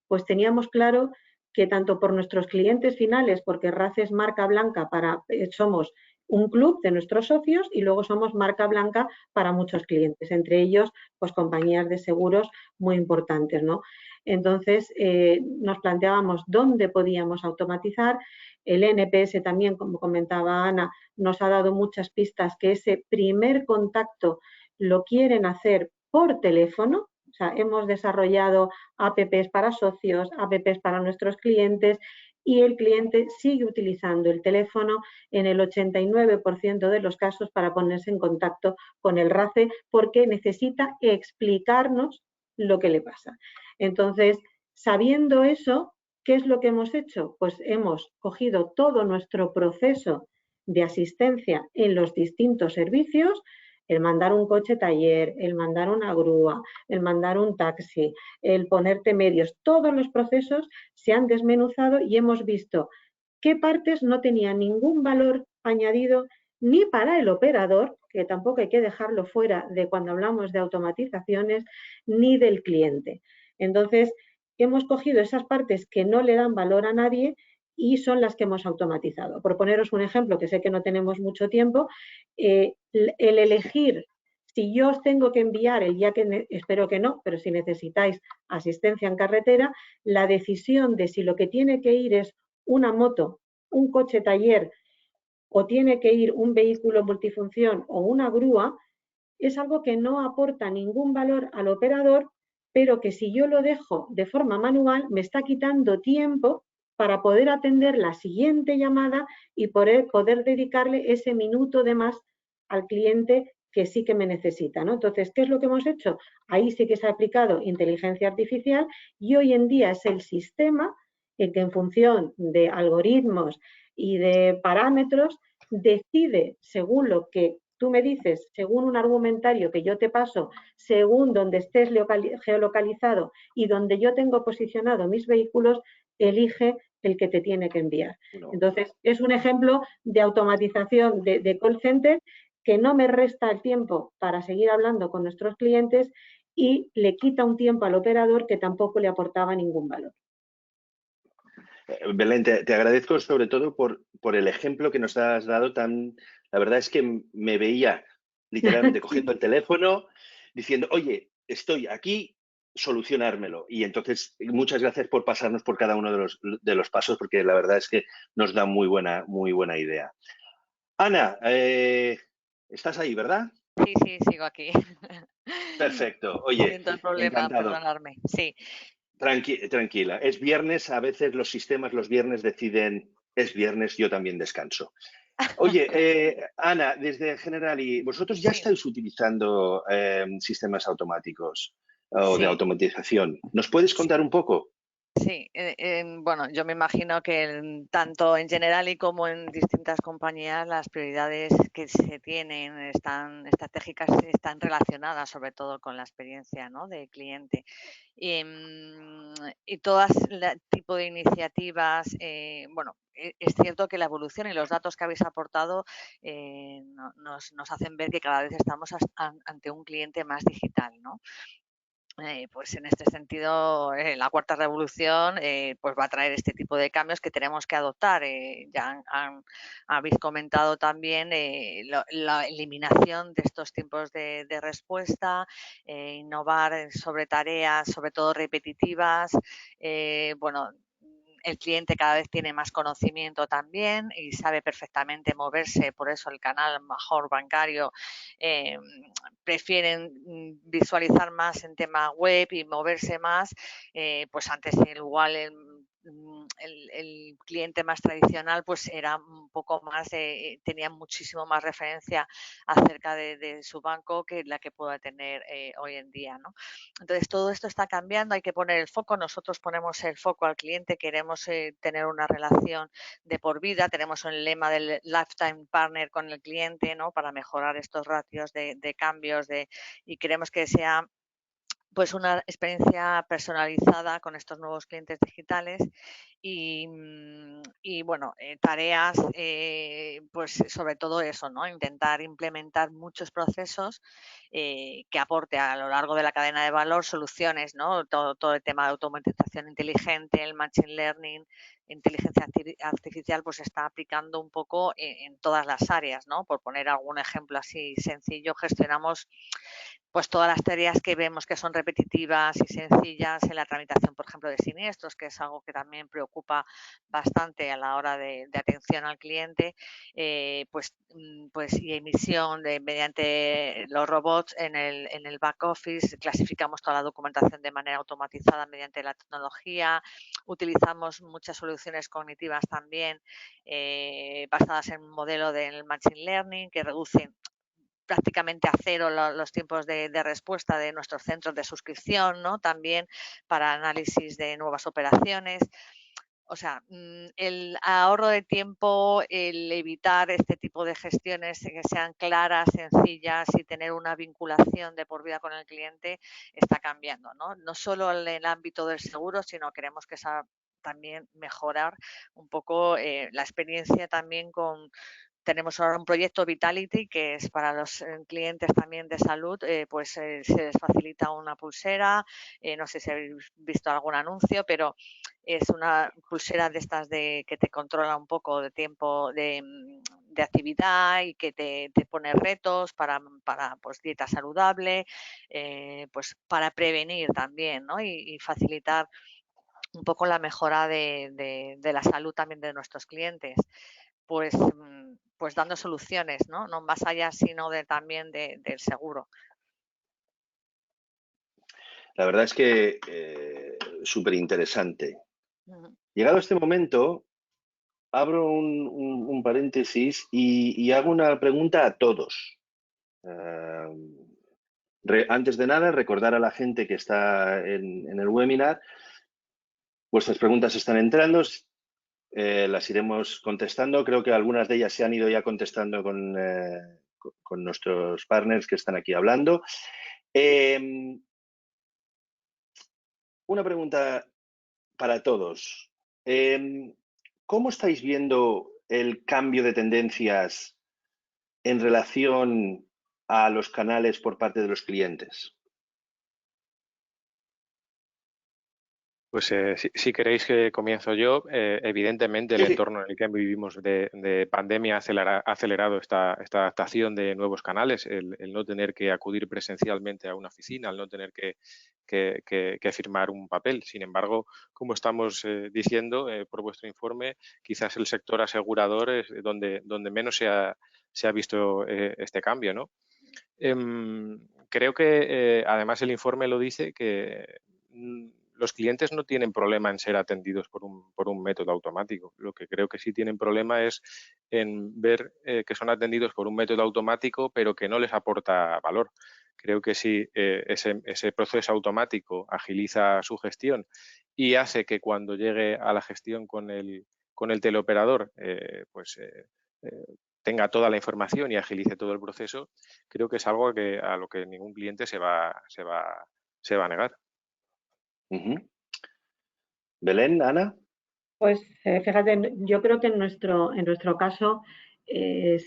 E: pues teníamos claro que tanto por nuestros clientes finales, porque RACE es marca blanca somos un club de nuestros socios y luego somos marca blanca para muchos clientes, entre ellos pues compañías de seguros muy importantes, ¿no? Entonces nos planteábamos dónde podíamos automatizar. El NPS también, como comentaba Ana, nos ha dado muchas pistas que ese primer contacto lo quieren hacer por teléfono. O sea, hemos desarrollado apps para socios, apps para nuestros clientes, y el cliente sigue utilizando el teléfono en el 89% de los casos para ponerse en contacto con el RACE, porque necesita explicarnos lo que le pasa. Entonces, sabiendo eso, ¿qué es lo que hemos hecho? Pues hemos cogido todo nuestro proceso de asistencia en los distintos servicios, el mandar un coche taller, el mandar una grúa, el mandar un taxi, el ponerte medios, todos los procesos se han desmenuzado y hemos visto qué partes no tenían ningún valor añadido ni para el operador, que tampoco hay que dejarlo fuera de cuando hablamos de automatizaciones, ni del cliente. Entonces, hemos cogido esas partes que no le dan valor a nadie y son las que hemos automatizado. Por poneros un ejemplo, que sé que no tenemos mucho tiempo, el elegir, si yo os tengo que enviar, el día que espero que no, pero si necesitáis asistencia en carretera, la decisión de si lo que tiene que ir es una moto, un coche taller, o tiene que ir un vehículo multifunción o una grúa, es algo que no aporta ningún valor al operador, pero que si yo lo dejo de forma manual me está quitando tiempo para poder atender la siguiente llamada y poder dedicarle ese minuto de más al cliente que sí que me necesita, ¿no? Entonces, ¿qué es lo que hemos hecho? Ahí sí que se ha aplicado inteligencia artificial y hoy en día es el sistema el que en función de algoritmos y de parámetros decide según lo que tú me dices, según un argumentario que yo te paso, según donde estés geolocalizado y donde yo tengo posicionado mis vehículos, elige el que te tiene que enviar. Entonces, es un ejemplo de automatización de call center que no me resta el tiempo para seguir hablando con nuestros clientes y le quita un tiempo al operador que tampoco le aportaba ningún valor.
A: Belén, te agradezco sobre todo por el ejemplo que nos has dado tan... La verdad es que me veía literalmente cogiendo el teléfono, diciendo, oye, estoy aquí, solucionármelo. Y entonces, muchas gracias por pasarnos por cada uno de los pasos, porque la verdad es que nos da muy buena idea. Ana, estás ahí, ¿verdad?
C: Sí, sí, sigo aquí.
A: Perfecto. Oye,
C: Siento el problema,
A: encantado.
C: perdonadme. Sí.
A: Tranquila. Es viernes, a veces los sistemas los viernes deciden, es viernes, yo también descanso. Oye, Ana, desde Generali, ¿vosotros ya
C: Sí.
A: estáis utilizando sistemas automáticos o de
C: Sí.
A: automatización? ¿Nos puedes contar un poco?
C: Sí, bueno, yo me imagino que tanto en Generali como en distintas compañías las prioridades que se tienen estratégicas están relacionadas sobre todo con la experiencia, ¿no?, de cliente. Y todo tipo de iniciativas, bueno, es cierto que la evolución y los datos que habéis aportado nos hacen ver que cada vez estamos ante un cliente más digital, ¿no? Pues en este sentido, la cuarta revolución pues va a traer este tipo de cambios que tenemos que adoptar. Ya habéis comentado también la eliminación de estos tiempos de respuesta, innovar sobre tareas, sobre todo repetitivas. Bueno, el cliente cada vez tiene más conocimiento también y sabe perfectamente moverse, por eso el canal mejor bancario prefieren visualizar más en tema web y moverse más, pues antes igual el cliente más tradicional pues era un poco más, tenía muchísimo más referencia acerca de su banco que la que pueda tener hoy en día, ¿no? Entonces todo esto está cambiando, hay que poner el foco, nosotros ponemos el foco al cliente, queremos tener una relación de por vida, tenemos el lema del lifetime partner con el cliente, ¿no?, para mejorar estos ratios de cambios y queremos que sea pues una experiencia personalizada con estos nuevos clientes digitales y bueno, tareas, pues sobre todo eso, ¿no? Intentar implementar muchos procesos que aporte a lo largo de la cadena de valor soluciones, ¿no? Todo el tema de automatización inteligente, el machine learning, inteligencia artificial, pues se está aplicando un poco en todas las áreas, ¿no? Por poner algún ejemplo así sencillo, gestionamos pues todas las tareas que vemos que son repetitivas y sencillas en la tramitación, por ejemplo, de siniestros, que es algo que también preocupa bastante a la hora de atención al cliente, pues y emisión mediante los robots en el back office, clasificamos toda la documentación de manera automatizada mediante la tecnología, utilizamos muchas soluciones cognitivas también basadas en un modelo del machine learning que reducen prácticamente a cero los tiempos de respuesta de nuestros centros de suscripción, ¿no? También para análisis de nuevas operaciones. O sea, el ahorro de tiempo, el evitar este tipo de gestiones que sean claras, sencillas y tener una vinculación de por vida con el cliente está cambiando, ¿no? No solo en el ámbito del seguro, sino queremos que también mejorar un poco la experiencia también tenemos ahora un proyecto Vitality que es para los clientes también de salud, pues se les facilita una pulsera, no sé si habéis visto algún anuncio, pero es una pulsera de estas que te controla un poco de tiempo de actividad y que te pone retos para pues dieta saludable, pues para prevenir también, ¿no? Y facilitar un poco la mejora de la salud también de nuestros clientes. Pues dando soluciones, ¿no? No más allá, sino también del seguro.
A: La verdad es que súper interesante. Llegado a este momento, abro un paréntesis y hago una pregunta a todos. Antes de nada, recordar a la gente que está en el webinar, vuestras preguntas están entrando, las iremos contestando. Creo que algunas de ellas se han ido ya contestando con nuestros partners que están aquí hablando. Una pregunta para todos. ¿Cómo estáis viendo el cambio de tendencias en relación a los canales por parte de los clientes?
D: Pues si queréis que comienzo yo, evidentemente el entorno en el que vivimos de pandemia ha acelerado esta adaptación de nuevos canales, el no tener que acudir presencialmente a una oficina, el no tener que firmar un papel. Sin embargo, como estamos diciendo por vuestro informe, quizás el sector asegurador es donde menos se ha visto este cambio, ¿no? Creo que además el informe lo dice que los clientes no tienen problema en ser atendidos por un método automático. Lo que creo que sí tienen problema es en ver que son atendidos por un método automático, pero que no les aporta valor. Creo que si ese proceso automático agiliza su gestión y hace que cuando llegue a la gestión con el teleoperador, tenga toda la información y agilice todo el proceso, creo que es algo a lo que ningún cliente se va a negar.
A: Belén, Ana.
E: Pues fíjate, yo creo que en nuestro caso,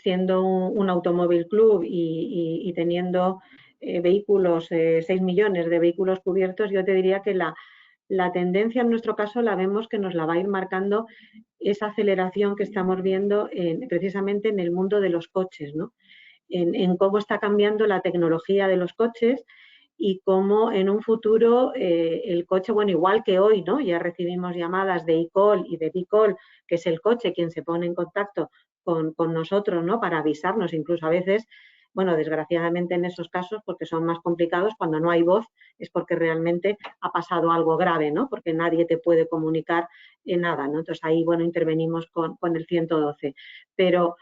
E: siendo un automóvil club y teniendo vehículos, 6 millones de vehículos cubiertos, yo te diría que la tendencia en nuestro caso la vemos que nos la va a ir marcando esa aceleración que estamos viendo precisamente en el mundo de los coches, ¿no? En cómo está cambiando la tecnología de los coches y cómo en un futuro el coche, bueno, igual que hoy, ¿no? Ya recibimos llamadas de eCall y de BeCall, que es el coche quien se pone en contacto con nosotros, ¿no? Para avisarnos, incluso a veces, bueno, desgraciadamente en esos casos, porque son más complicados, cuando no hay voz, es porque realmente ha pasado algo grave, ¿no? Porque nadie te puede comunicar nada, ¿no? Entonces ahí, bueno, intervenimos con el 112. Pero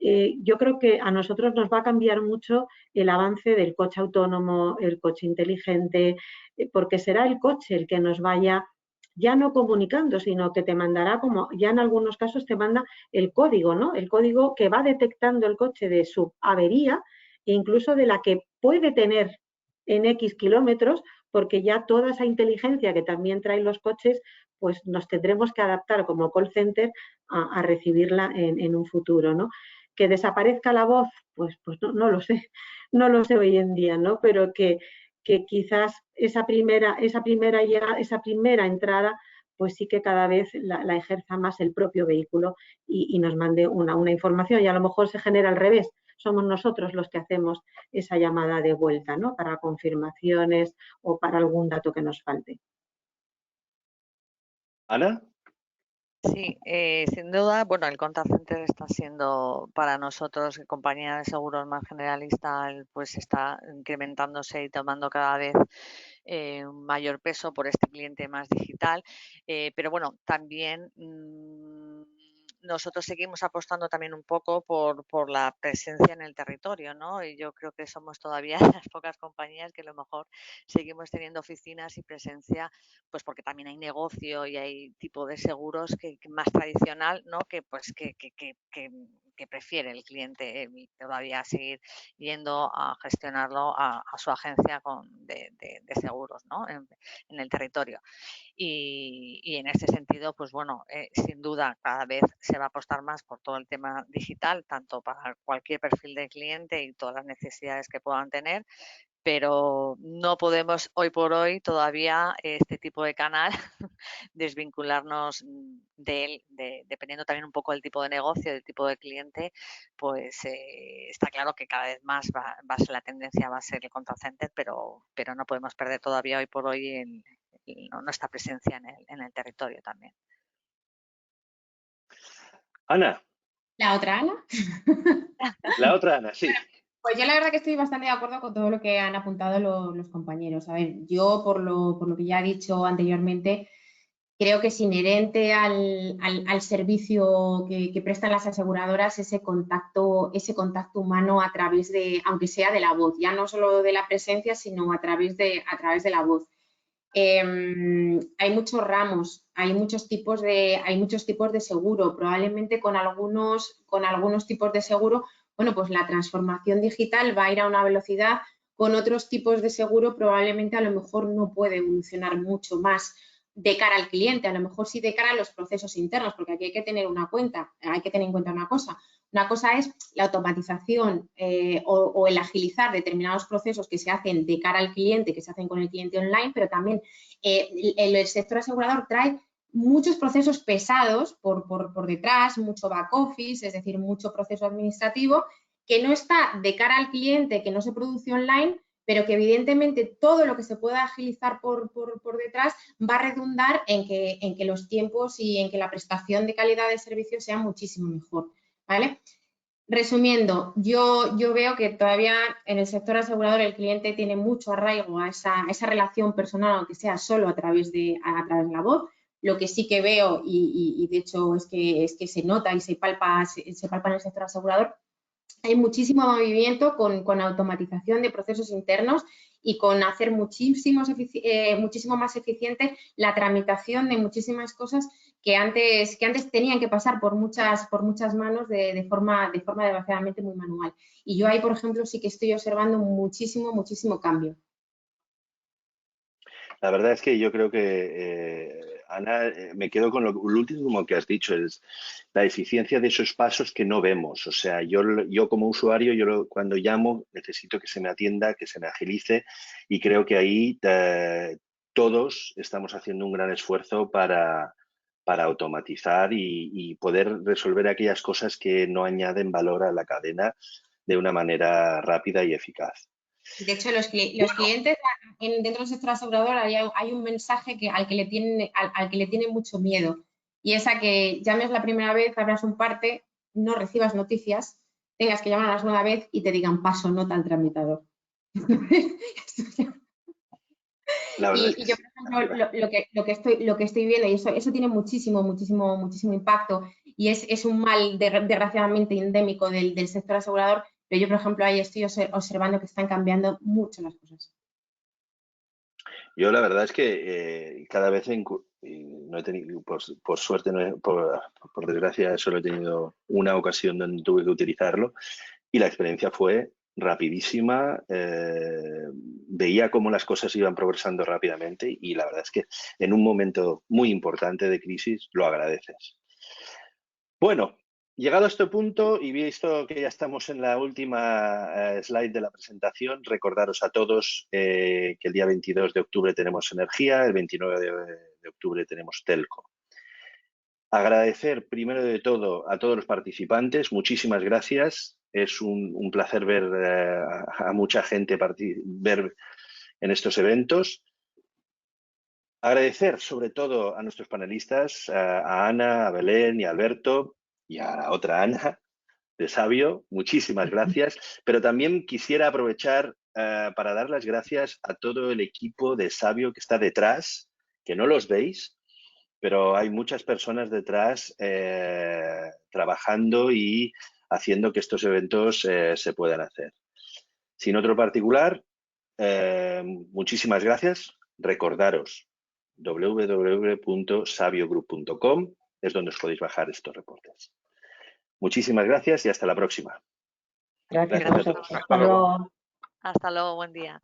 E: yo creo que a nosotros nos va a cambiar mucho el avance del coche autónomo, el coche inteligente, porque será el coche el que nos vaya ya no comunicando, sino que te mandará, como ya en algunos casos te manda el código, ¿no? El código que va detectando el coche de su avería e incluso de la que puede tener en X kilómetros, porque ya toda esa inteligencia que también traen los coches, pues nos tendremos que adaptar como call center a recibirla en un futuro, ¿no? Que desaparezca la voz, pues no lo sé, no lo sé hoy en día, ¿no? Pero que quizás esa primera entrada, pues sí que cada vez la ejerza más el propio vehículo y nos mande una información, y a lo mejor se genera al revés. Somos nosotros los que hacemos esa llamada de vuelta, ¿no? Para confirmaciones o para algún dato que nos falte.
A: Ana.
C: Sí, sin duda, bueno, el contact center está siendo para nosotros, compañía de seguros más generalista, pues está incrementándose y tomando cada vez un mayor peso por este cliente más digital. Pero bueno, también nosotros seguimos apostando también un poco por la presencia en el territorio, ¿no? Y yo creo que somos todavía las pocas compañías que a lo mejor seguimos teniendo oficinas y presencia, pues porque también hay negocio y hay tipo de seguros que más tradicional, ¿no? Que pues que prefiere el cliente todavía seguir yendo a gestionarlo a su agencia de seguros, ¿no? En el territorio. Y en ese sentido, pues bueno, sin duda cada vez se va a apostar más por todo el tema digital, tanto para cualquier perfil de cliente y todas las necesidades que puedan tener, pero no podemos hoy por hoy todavía este tipo de canal desvincularnos de él, dependiendo también un poco del tipo de negocio, del tipo de cliente, pues está claro que cada vez más va a ser la tendencia, va a ser el contact center, pero no podemos perder todavía hoy por hoy nuestra presencia en el territorio también.
A: Ana.
B: ¿La otra Ana?
A: La otra Ana, sí.
B: Pues yo la verdad que estoy bastante de acuerdo con todo lo que han apuntado los compañeros. A ver, yo por lo que ya he dicho anteriormente, creo que es inherente al servicio que prestan las aseguradoras ese contacto humano a través de, aunque sea de la voz, ya no solo de la presencia, sino a través de la voz. Hay muchos ramos, hay muchos tipos de seguro, probablemente con algunos tipos de seguro, bueno, pues la transformación digital va a ir a una velocidad, con otros tipos de seguro probablemente a lo mejor no puede evolucionar mucho más de cara al cliente, a lo mejor sí de cara a los procesos internos, porque aquí hay que tener en cuenta una cosa. Una cosa es la automatización o el agilizar determinados procesos que se hacen de cara al cliente, que se hacen con el cliente online, pero también el sector asegurador trae muchos procesos pesados por detrás, mucho back office, es decir, mucho proceso administrativo que no está de cara al cliente, que no se produce online, pero que evidentemente todo lo que se pueda agilizar por detrás va a redundar en que los tiempos y en que la prestación de calidad de servicio sea muchísimo mejor, ¿vale? Resumiendo, yo veo que todavía en el sector asegurador el cliente tiene mucho arraigo a esa relación personal, aunque sea solo a través de la voz. Lo que sí que veo, y de hecho es que se nota y se palpa en el sector asegurador, hay muchísimo movimiento con automatización de procesos internos y con hacer muchísimo más eficiente la tramitación de muchísimas cosas que antes tenían que pasar por muchas manos de forma desgraciadamente muy manual. Y yo ahí, por ejemplo, sí que estoy observando muchísimo cambio.
A: La verdad es que yo creo que, Ana, me quedo con lo último que has dicho, es la eficiencia de esos pasos que no vemos. O sea, yo como usuario, cuando llamo necesito que se me atienda, que se me agilice, y creo que ahí todos estamos haciendo un gran esfuerzo para automatizar y poder resolver aquellas cosas que no añaden valor a la cadena de una manera rápida y eficaz.
B: De hecho, los clientes dentro del sector asegurador hay un mensaje al que le tienen mucho miedo, y es a que llames la primera vez, abras un parte, no recibas noticias, tengas que llamar a la segunda vez y te digan paso nota al tramitador. Y yo, por ejemplo, lo que estoy viendo, y eso tiene muchísimo impacto, y es un mal desgraciadamente endémico del sector asegurador, pero yo, por ejemplo, ahí estoy observando que están cambiando mucho las cosas.
A: Yo la verdad es que cada vez no he tenido, por suerte, por desgracia, solo he tenido una ocasión donde tuve que utilizarlo, y la experiencia fue rapidísima. Veía cómo las cosas iban progresando rápidamente, y la verdad es que en un momento muy importante de crisis lo agradeces. Bueno, llegado a este punto y visto que ya estamos en la última slide de la presentación, recordaros a todos que el día 22 de octubre tenemos energía, el 29 de octubre tenemos telco. Agradecer primero de todo a todos los participantes, muchísimas gracias. Es un placer ver a mucha gente ver en estos eventos. Agradecer sobre todo a nuestros panelistas, a Ana, a Belén y a Alberto, y a la otra Ana de Sabio. Muchísimas gracias. Pero también quisiera aprovechar para dar las gracias a todo el equipo de Sabio que está detrás, que no los veis, pero hay muchas personas detrás trabajando y haciendo que estos eventos se puedan hacer. Sin otro particular, muchísimas gracias. Recordaros, www.sabiogroup.com es donde os podéis bajar estos reportes. Muchísimas gracias y hasta la próxima.
E: Gracias a vosotros.
D: Hasta luego.
C: Hasta luego, buen día.